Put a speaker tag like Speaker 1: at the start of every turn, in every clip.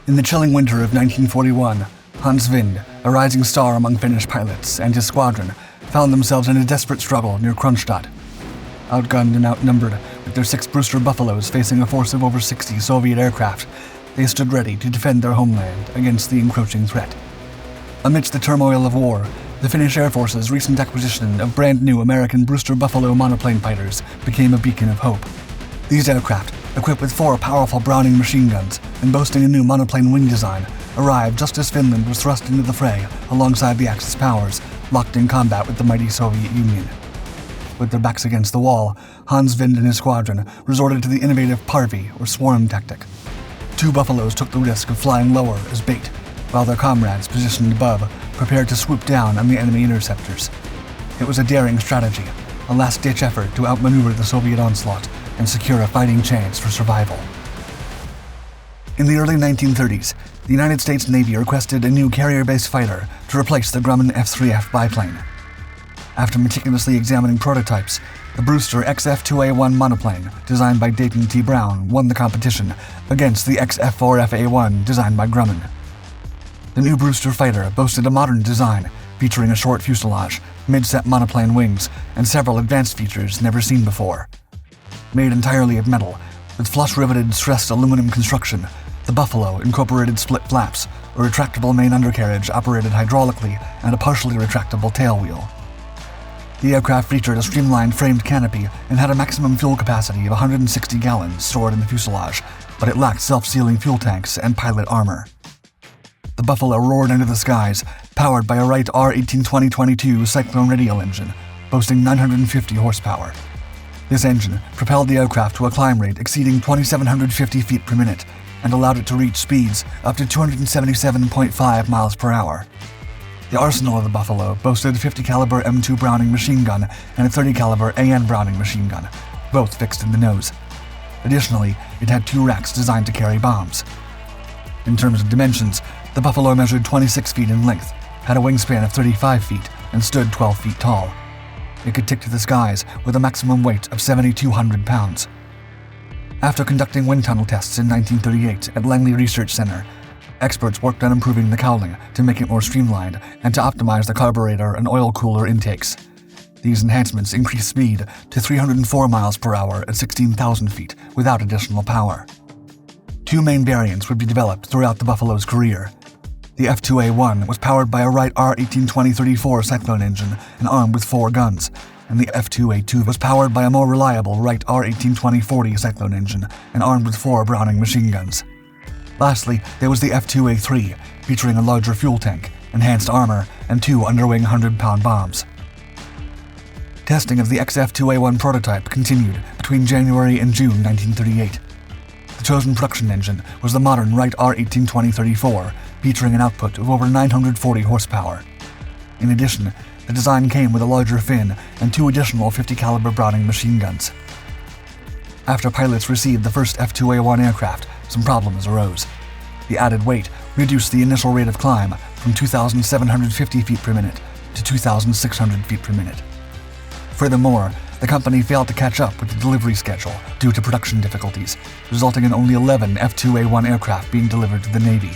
Speaker 1: In the chilling winter of 1941, Hans Wind, a rising star among Finnish pilots, and his squadron found themselves in a desperate struggle near Kronstad. Outgunned and outnumbered, with their 6 Brewster Buffalos facing a force of over 60 Soviet aircraft, they stood ready to defend their homeland against the encroaching threat. Amidst the turmoil of war, the Finnish Air Force's recent acquisition of brand-new American Brewster Buffalo monoplane fighters became a beacon of hope. These aircraft, equipped with 4 powerful Browning machine guns and boasting a new monoplane wing design, arrived just as Finland was thrust into the fray alongside the Axis powers, locked in combat with the mighty Soviet Union. With their backs against the wall, Hans Wind and his squadron resorted to the innovative parvi, or swarm tactic. 2 Buffalos took the risk of flying lower as bait, while their comrades positioned above prepared to swoop down on the enemy interceptors. It was a daring strategy, a last-ditch effort to outmaneuver the Soviet onslaught and secure a fighting chance for survival. In the early 1930s, the United States Navy requested a new carrier-based fighter to replace the Grumman F-3F biplane. After meticulously examining prototypes, the Brewster XF-2A1 monoplane, designed by Dayton T. Brown, won the competition against the XF-4FA1 designed by Grumman. The new Brewster fighter boasted a modern design, featuring a short fuselage, mid-set monoplane wings, and several advanced features never seen before. Made entirely of metal, with flush-riveted stressed aluminum construction, the Buffalo incorporated split flaps, a retractable main undercarriage operated hydraulically, and a partially retractable tailwheel. The aircraft featured a streamlined framed canopy and had a maximum fuel capacity of 160 gallons stored in the fuselage, but it lacked self-sealing fuel tanks and pilot armor. The Buffalo roared into the skies, powered by a Wright R1820-22 Cyclone radial engine, boasting 950 horsepower. This engine propelled the aircraft to a climb rate exceeding 2,750 feet per minute and allowed it to reach speeds up to 277.5 miles per hour. The arsenal of the Buffalo boasted a 50 caliber M2 Browning machine gun and a 30 caliber AN Browning machine gun, both fixed in the nose. Additionally, it had 2 racks designed to carry bombs. In terms of dimensions, the Buffalo measured 26 feet in length, had a wingspan of 35 feet, and stood 12 feet tall. It could take to the skies with a maximum weight of 7,200 pounds. After conducting wind tunnel tests in 1938 at Langley Research Center, experts worked on improving the cowling to make it more streamlined and to optimize the carburetor and oil cooler intakes. These enhancements increased speed to 304 miles per hour at 16,000 feet without additional power. 2 main variants would be developed throughout the Buffalo's career. The F-2A1 was powered by a Wright R1820-34 Cyclone engine and armed with 4 guns, and the F-2A2 was powered by a more reliable Wright R1820-40 Cyclone engine and armed with 4 Browning machine guns. Lastly, there was the F-2A3, featuring a larger fuel tank, enhanced armor, and 2 underwing 100-pound bombs. Testing of the XF-2A1 prototype continued between January and June 1938. The chosen production engine was the modern Wright R1820-34, featuring an output of over 940 horsepower. In addition, the design came with a larger fin and 2 additional 50 caliber Browning machine guns. After pilots received the first F-2A1 aircraft, some problems arose. The added weight reduced the initial rate of climb from 2,750 feet per minute to 2,600 feet per minute. Furthermore, the company failed to catch up with the delivery schedule due to production difficulties, resulting in only 11 F-2A1 aircraft being delivered to the Navy.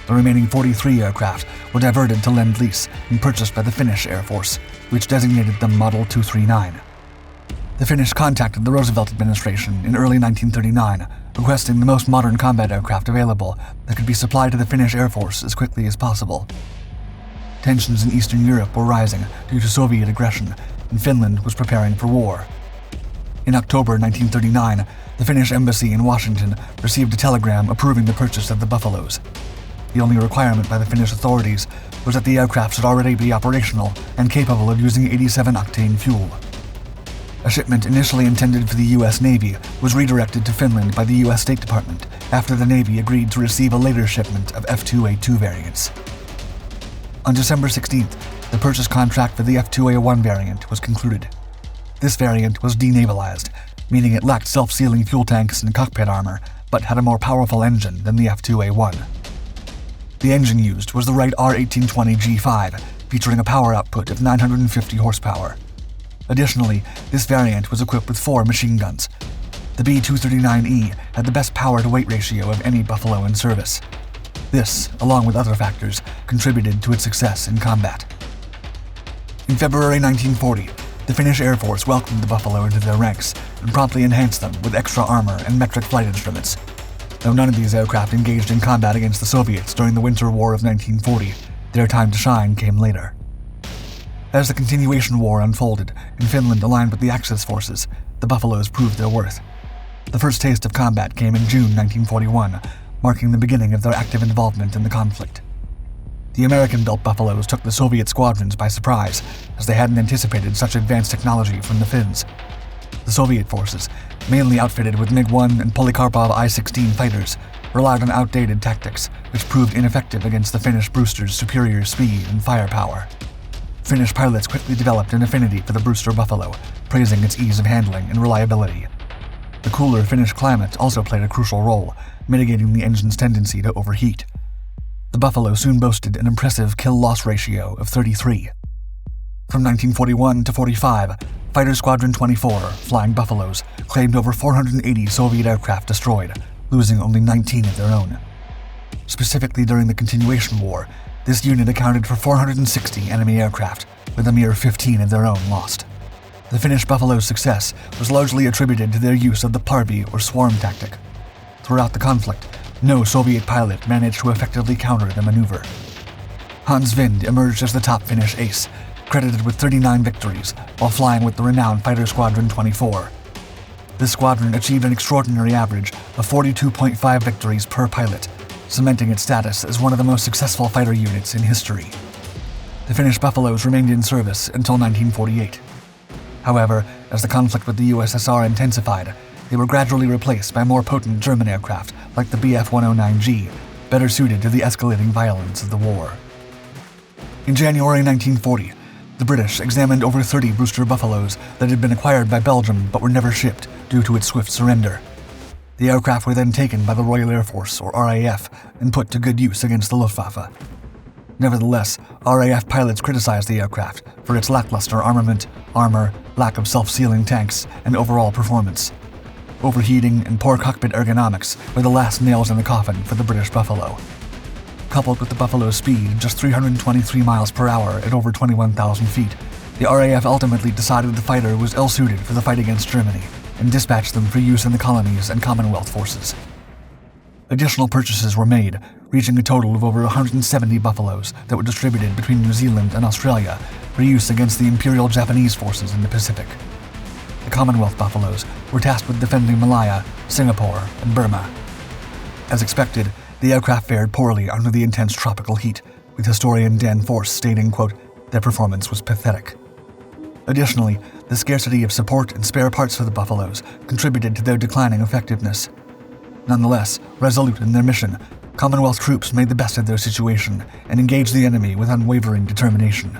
Speaker 1: The remaining 43 aircraft were diverted to Lend-Lease and purchased by the Finnish Air Force, which designated them Model 239. The Finnish contacted the Roosevelt administration in early 1939, requesting the most modern combat aircraft available that could be supplied to the Finnish Air Force as quickly as possible. Tensions in Eastern Europe were rising due to Soviet aggression, and Finland was preparing for war. In October 1939, the Finnish embassy in Washington received a telegram approving the purchase of the Buffalos. The only requirement by the Finnish authorities was that the aircraft should already be operational and capable of using 87-octane fuel. A shipment initially intended for the U.S. Navy was redirected to Finland by the U.S. State Department after the Navy agreed to receive a later shipment of F-2A2 variants. On December 16th, the purchase contract for the F-2A1 variant was concluded. This variant was denavalized, meaning it lacked self-sealing fuel tanks and cockpit armor, but had a more powerful engine than the F-2A1. The engine used was the Wright R1820G5, featuring a power output of 950 horsepower. Additionally, this variant was equipped with 4 machine guns. The B-239E had the best power-to-weight ratio of any Buffalo in service. This, along with other factors, contributed to its success in combat. In February 1940, the Finnish Air Force welcomed the Buffalo into their ranks and promptly enhanced them with extra armor and metric flight instruments. Though none of these aircraft engaged in combat against the Soviets during the Winter War of 1940, their time to shine came later. As the Continuation War unfolded and Finland aligned with the Axis forces, the Buffaloes proved their worth. The first taste of combat came in June 1941, marking the beginning of their active involvement in the conflict. The American-built Buffaloes took the Soviet squadrons by surprise, as they hadn't anticipated such advanced technology from the Finns. The Soviet forces, mainly outfitted with MiG-1 and Polikarpov I-16 fighters, relied on outdated tactics, which proved ineffective against the Finnish Brewster's superior speed and firepower. Finnish pilots quickly developed an affinity for the Brewster Buffalo, praising its ease of handling and reliability. The cooler Finnish climate also played a crucial role, mitigating the engine's tendency to overheat. The Buffalo soon boasted an impressive kill-loss ratio of 33. From 1941 to 45, Fighter Squadron 24, Flying Buffaloes, claimed over 480 Soviet aircraft destroyed, losing only 19 of their own. Specifically during the Continuation War, this unit accounted for 460 enemy aircraft, with a mere 15 of their own lost. The Finnish Buffalo's success was largely attributed to their use of the parvi or swarm tactic. Throughout the conflict, no Soviet pilot managed to effectively counter the maneuver. Hans Vind emerged as the top Finnish ace, credited with 39 victories, while flying with the renowned Fighter Squadron 24. This squadron achieved an extraordinary average of 42.5 victories per pilot, cementing its status as one of the most successful fighter units in history. The Finnish Buffaloes remained in service until 1948. However, as the conflict with the USSR intensified, they were gradually replaced by more potent German aircraft like the Bf-109G, better suited to the escalating violence of the war. In January 1940, the British examined over 30 Brewster Buffaloes that had been acquired by Belgium but were never shipped due to its swift surrender. The aircraft were then taken by the Royal Air Force, or RAF, and put to good use against the Luftwaffe. Nevertheless, RAF pilots criticized the aircraft for its lackluster armament, armor, lack of self-sealing tanks, and overall performance. Overheating and poor cockpit ergonomics were the last nails in the coffin for the British Buffalo. Coupled with the Buffalo's speed of just 323 miles per hour at over 21,000 feet, the RAF ultimately decided the fighter was ill-suited for the fight against Germany and dispatched them for use in the colonies and Commonwealth forces. Additional purchases were made, reaching a total of over 170 Buffaloes that were distributed between New Zealand and Australia for use against the Imperial Japanese forces in the Pacific. The Commonwealth Buffaloes were tasked with defending Malaya, Singapore, and Burma. As expected, the aircraft fared poorly under the intense tropical heat, with historian Dan Force stating, quote, "Their performance was pathetic." Additionally, the scarcity of support and spare parts for the Buffaloes contributed to their declining effectiveness. Nonetheless, resolute in their mission, Commonwealth troops made the best of their situation and engaged the enemy with unwavering determination.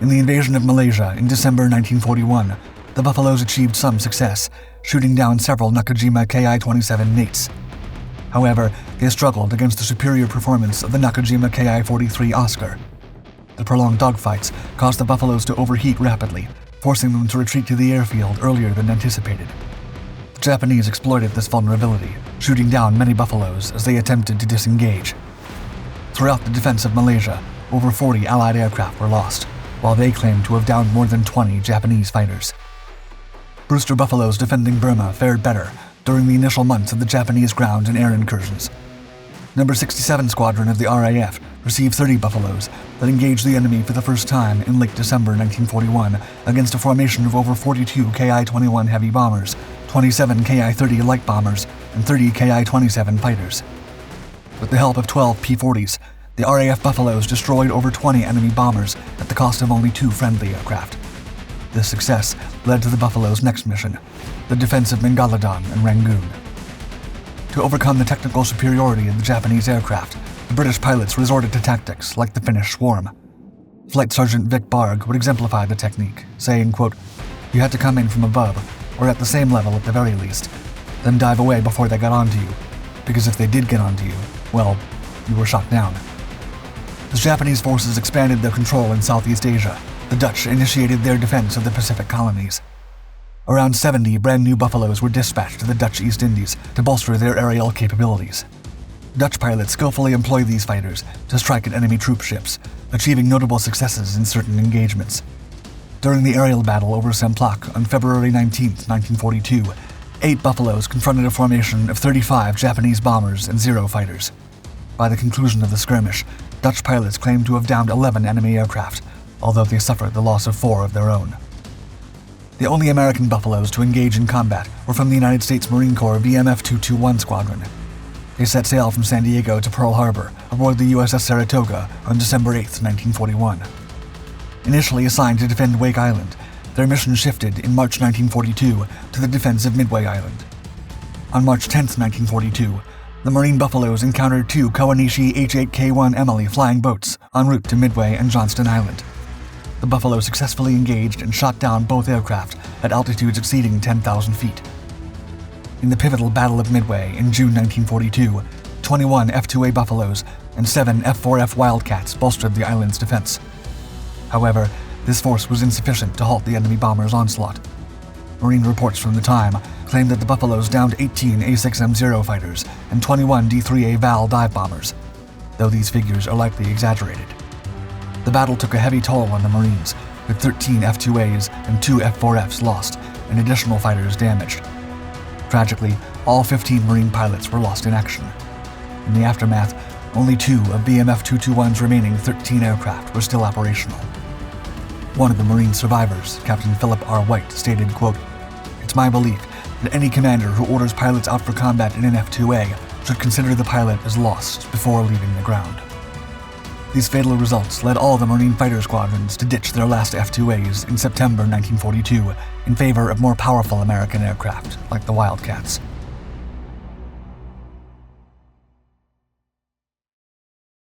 Speaker 1: In the invasion of Malaysia in December 1941, the Buffaloes achieved some success, shooting down several Nakajima Ki-27 Nates. However, they struggled against the superior performance of the Nakajima Ki-43 Oscar. The prolonged dogfights caused the Buffaloes to overheat rapidly, forcing them to retreat to the airfield earlier than anticipated. The Japanese exploited this vulnerability, shooting down many Buffaloes as they attempted to disengage. Throughout the defense of Malaysia, over 40 Allied aircraft were lost, while they claimed to have downed more than 20 Japanese fighters. Brewster Buffaloes defending Burma fared better during the initial months of the Japanese ground and air incursions. No. 67 Squadron of the RAF received 30 Buffaloes that engaged the enemy for the first time in late December 1941 against a formation of over 42 Ki-21 heavy bombers, 27 Ki-30 light bombers, and 30 Ki-27 fighters. With the help of 12 P-40s, the RAF Buffaloes destroyed over 20 enemy bombers at the cost of only 2 friendly aircraft. This success led to the Buffalo's next mission, the defense of Megalodon and Rangoon. To overcome the technical superiority of the Japanese aircraft, the British pilots resorted to tactics like the Finnish swarm. Flight Sergeant Vic Barg would exemplify the technique, saying, quote, "You had to come in from above, or at the same level at the very least, then dive away before they got onto you, because if they did get onto you, well, you were shot down." As Japanese forces expanded their control in Southeast Asia, the Dutch initiated their defense of the Pacific colonies. Around 70 brand new Buffaloes were dispatched to the Dutch East Indies to bolster their aerial capabilities. Dutch pilots skillfully employed these fighters to strike at enemy troop ships, achieving notable successes in certain engagements. During the aerial battle over Semplak on February 19, 1942, 8 Buffalos confronted a formation of 35 Japanese bombers and 0 fighters. By the conclusion of the skirmish, Dutch pilots claimed to have downed 11 enemy aircraft, although they suffered the loss of 4 of their own. The only American Buffalos to engage in combat were from the United States Marine Corps VMF 221 Squadron. They set sail from San Diego to Pearl Harbor aboard the USS Saratoga on December 8, 1941. Initially assigned to defend Wake Island, their mission shifted in March 1942 to the defense of Midway Island. On March 10, 1942, the Marine Buffalos encountered 2 Kawanishi H-8K-1 Emily flying boats en route to Midway and Johnston Island. The Buffalo successfully engaged and shot down both aircraft at altitudes exceeding 10,000 feet. In the pivotal Battle of Midway in June 1942, 21 F-2A Buffalos and 7 F-4F Wildcats bolstered the island's defense. However, this force was insufficient to halt the enemy bombers' onslaught. Marine reports from the time claimed that the Buffalos downed 18 A6M0 fighters and 21 D-3A Val dive bombers, though these figures are likely exaggerated. The battle took a heavy toll on the Marines, with 13 F-2As and 2 F-4Fs lost and additional fighters damaged. Tragically, all 15 Marine pilots were lost in action. In the aftermath, only 2 of BMF 221's remaining 13 aircraft were still operational. One of the Marine survivors, Captain Philip R. White, stated, quote, "It's my belief that any commander who orders pilots out for combat in an F-2A should consider the pilot as lost before leaving the ground." These fatal results led all the Marine fighter squadrons to ditch their last F-2As in September 1942 in favor of more powerful American aircraft like the Wildcats.